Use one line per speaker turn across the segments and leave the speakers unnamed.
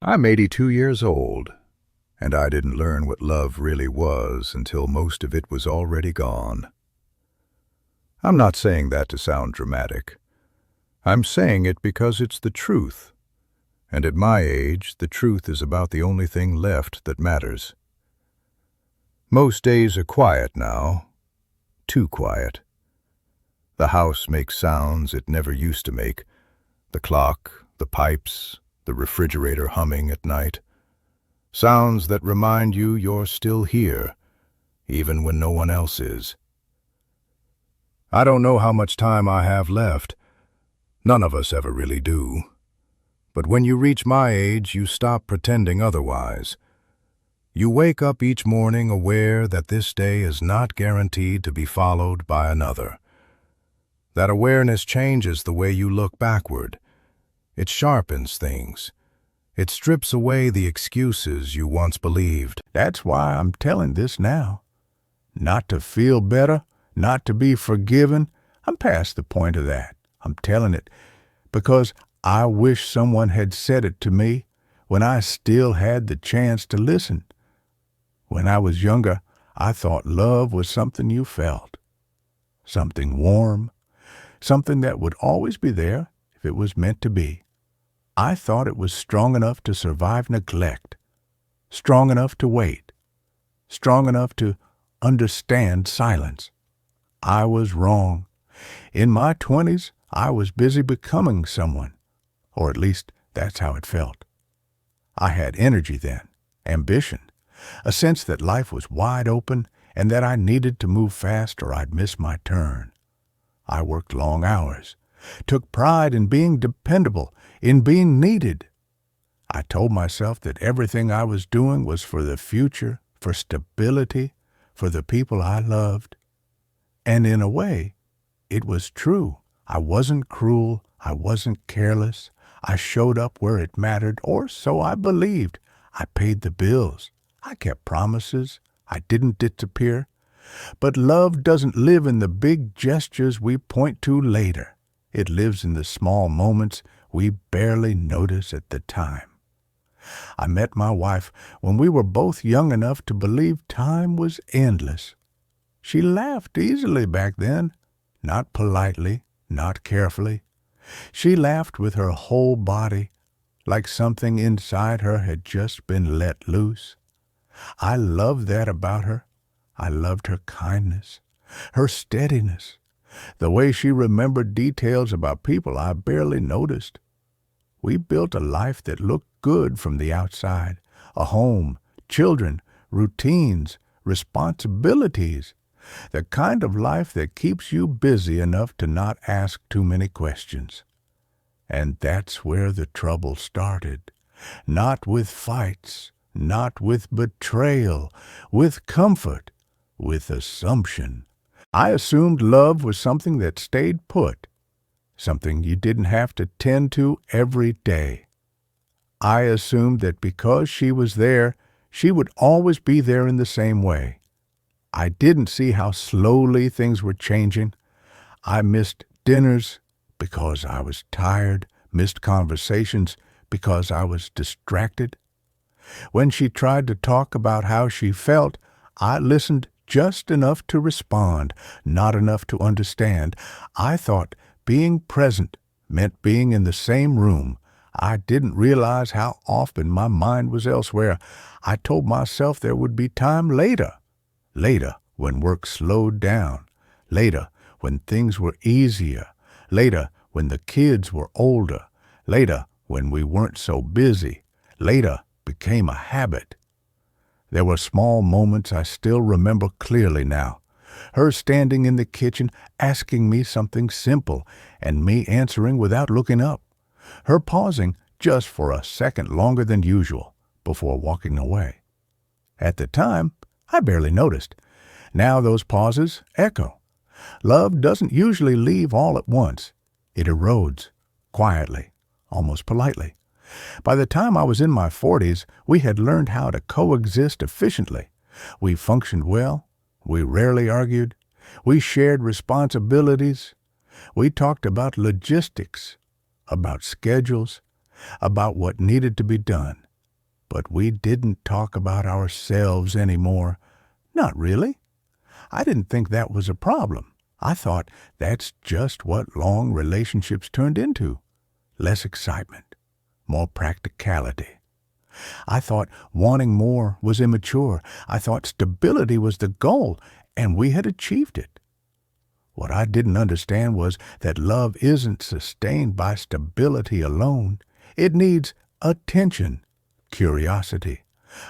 I'm 82 years old, and I didn't learn what love really was until most of it was already gone. I'm not saying that to sound dramatic. I'm saying it because it's the truth, and at my age, the truth is about the only thing left that matters. Most days are quiet now, too quiet. The house makes sounds it never used to make, the clock, the pipes, the refrigerator humming at night. Sounds that remind you you're still here, even when no one else is. I don't know how much time I have left. None of us ever really do. But when you reach my age, you stop pretending otherwise. You wake up each morning aware that this day is not guaranteed to be followed by another. That awareness changes the way you look backward. It sharpens things. It strips away the excuses you once believed. That's why I'm telling this now. Not to feel better, not to be forgiven. I'm past the point of that. I'm telling it because I wish someone had said it to me when I still had the chance to listen. When I was younger, I thought love was something you felt. Something warm, something that would always be there if it was meant to be. I thought it was strong enough to survive neglect, strong enough to wait, strong enough to understand silence. I was wrong. In my 20s, I was busy becoming someone, or at least that's how it felt. I had energy then, ambition, a sense that life was wide open and that I needed to move fast or I'd miss my turn. I worked long hours, took pride in being dependable, in being needed. I told myself that everything I was doing was for the future, for stability, for the people I loved. And in a way, it was true. I wasn't cruel. I wasn't careless. I showed up where it mattered, or so I believed. I paid the bills. I kept promises. I didn't disappear. But love doesn't live in the big gestures we point to later. It lives in the small moments we barely notice at the time. I met my wife when we were both young enough to believe time was endless. She laughed easily back then, not politely, not carefully. She laughed with her whole body, like something inside her had just been let loose. I loved that about her. I loved her kindness, her steadiness, the way she remembered details about people I barely noticed. We built a life that looked good from the outside, a home, children, routines, responsibilities, the kind of life that keeps you busy enough to not ask too many questions. And that's where the trouble started, not with fights, not with betrayal, with comfort, with assumption. I assumed love was something that stayed put, something you didn't have to tend to every day. I assumed that because she was there, she would always be there in the same way. I didn't see how slowly things were changing. I missed dinners because I was tired, missed conversations because I was distracted. When she tried to talk about how she felt, I listened just enough to respond, not enough to understand. I thought being present meant being in the same room. I didn't realize how often my mind was elsewhere. I told myself there would be time later. Later, when work slowed down. Later, when things were easier. Later, when the kids were older. Later, when we weren't so busy. Later became a habit. There were small moments I still remember clearly now. Her standing in the kitchen, asking me something simple, and me answering without looking up. Her pausing just for a second longer than usual before walking away. At the time, I barely noticed. Now those pauses echo. Love doesn't usually leave all at once. It erodes, quietly, almost politely. By the time I was in my 40s, we had learned how to coexist efficiently. We functioned well. We rarely argued. We shared responsibilities. We talked about logistics, about schedules, about what needed to be done.
But we didn't talk about ourselves anymore. Not really. I didn't think that was a problem. I thought that's just what long relationships turned into. Less excitement, more practicality. I thought wanting more was immature. I thought stability was the goal, and we had achieved it. What I didn't understand was that love isn't sustained by stability alone. It needs attention, curiosity,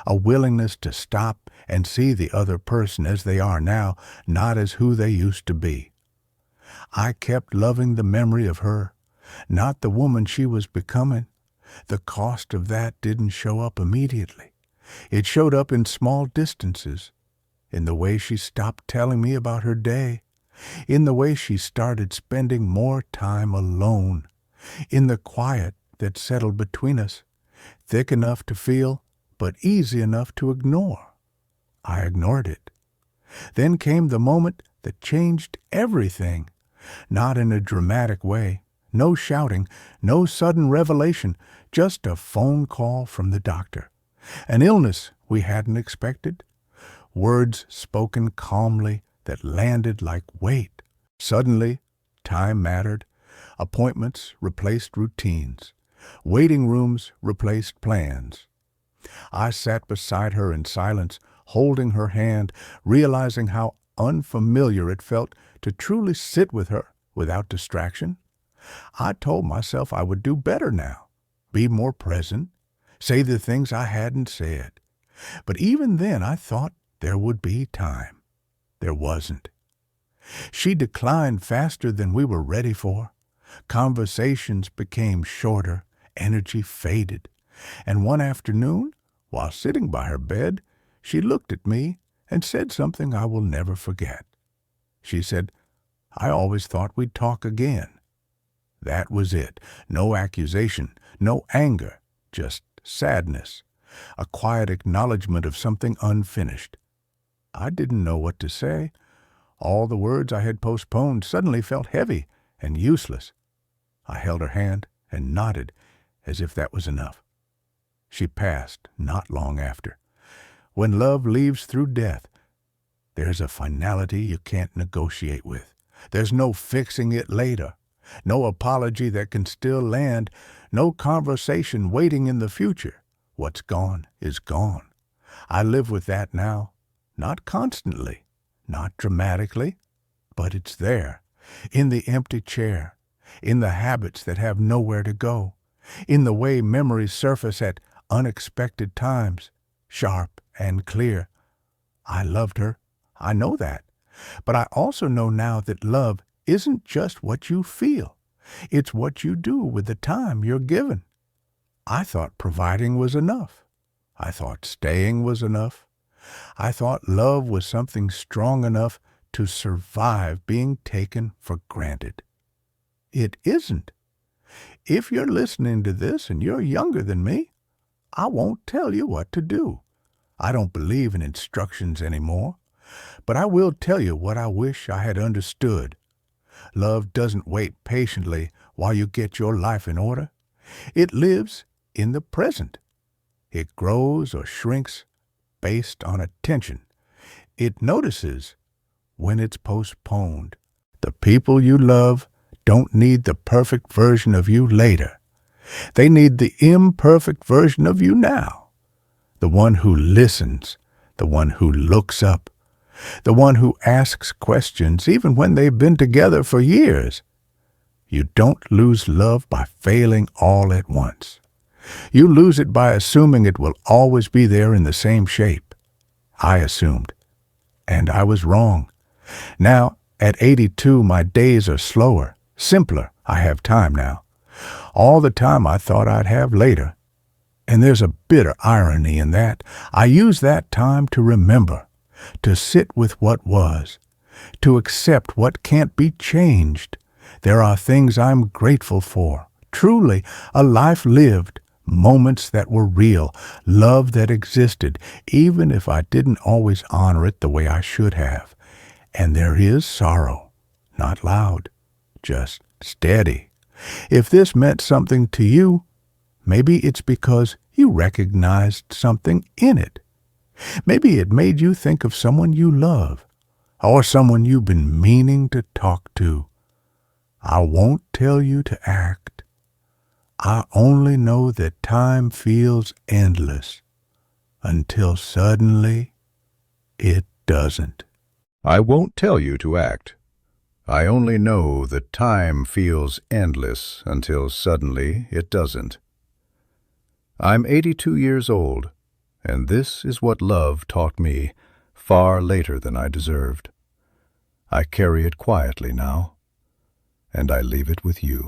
a willingness to stop and see the other person as they are now, not as who they used to be. I kept loving the memory of her, not the woman she was becoming. The cost of that didn't show up immediately. It showed up in small distances, in the way she stopped telling me about her day, in the way she started spending more time alone, in the quiet that settled between us, thick enough to feel, but easy enough to ignore. I ignored it. Then came the moment that changed everything, not in a dramatic way. No shouting, no sudden revelation, just a phone call from the doctor. An illness we hadn't expected. Words spoken calmly that landed like weight. Suddenly, time mattered. Appointments replaced routines. Waiting rooms replaced plans. I sat beside her in silence, holding her hand, realizing how unfamiliar it felt to truly sit with her without distraction. I told myself I would do better now, be more present, say the things I hadn't said. But even then I thought there would be time. There wasn't. She declined faster than we were ready for. Conversations became shorter, energy faded. And one afternoon, while sitting by her bed, she looked at me and said something I will never forget. She said, "I always thought we'd talk again." That was it. No accusation, no anger, just sadness, a quiet acknowledgement of something unfinished. I didn't know what to say. All the words I had postponed suddenly felt heavy and useless. I held her hand and nodded as if that was enough. She passed not long after. When love leaves through death, there's a finality you can't negotiate with. There's no fixing it later. No apology that can still land, no conversation waiting in the future. What's gone is gone. I live with that now, not constantly, not dramatically, but it's there, in the empty chair, in the habits that have nowhere to go, in the way memories surface at unexpected times, sharp and clear. I loved her, I know that, but I also know now that love isn't just what you feel. It's what you do with the time you're given. I thought providing was enough. I thought staying was enough. I thought love was something strong enough to survive being taken for granted. It isn't. If you're listening to this and you're younger than me, I won't tell you what to do. I don't believe in instructions anymore, but I will tell you what I wish I had understood. Love doesn't wait patiently while you get your life in order. It lives in the present. It grows or shrinks based on attention. It notices when it's postponed. The people you love don't need the perfect version of you later. They need the imperfect version of you now. The one who listens, the one who looks up, the one who asks questions even when they've been together for years. You don't lose love by failing all at once. You lose it by assuming it will always be there in the same shape. I assumed, and I was wrong. Now, at 82, my days are slower, simpler. I have time now. All the time I thought I'd have later. And there's a bitter irony in that. I use that time to remember, to sit with what was, to accept what can't be changed. There are things I'm grateful for, truly, a life lived, moments that were real, love that existed, even if I didn't always honor it the way I should have. And there is sorrow, not loud, just steady. If this meant something to you, maybe it's because You recognized something in it. Maybe it made you think of someone you love, or someone you've been meaning to talk to. I won't tell you to act. I only know that time feels endless until suddenly it doesn't.
I won't tell you to act. I only know that time feels endless until suddenly it doesn't. I'm 82 years old, and this is what love taught me far later than I deserved. I carry it quietly now, and I leave it with you.